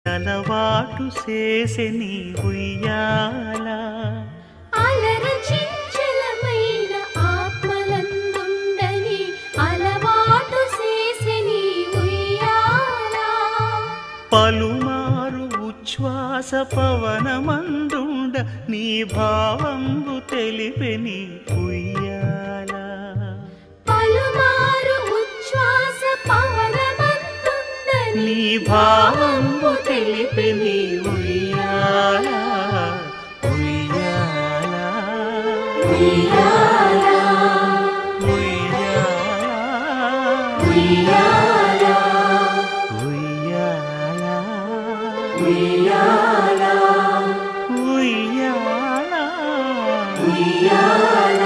అలవాటు చేసే నీ ఉయ్యాల అలరచించలమైన ఆత్మలందుండని అలవాటు చేసే నీ ఉయ్యాల పలుమారు ఉచ్ఛ్వాస పవనమందుండ నీ భావంబు తెలిపే నీ ఉయ్యాల పలుమారు ఉచ్ఛ్వాస పవనమందుండని నీ భావంబు తెలిపే నీ ఉయ్యాల ఉయ్యాల ఉయ్యాల ఉయ్యాల ఉయ్యాల ఉయ్యాల ఉయ్యాల ఉయ్యాల ఉయ్యాల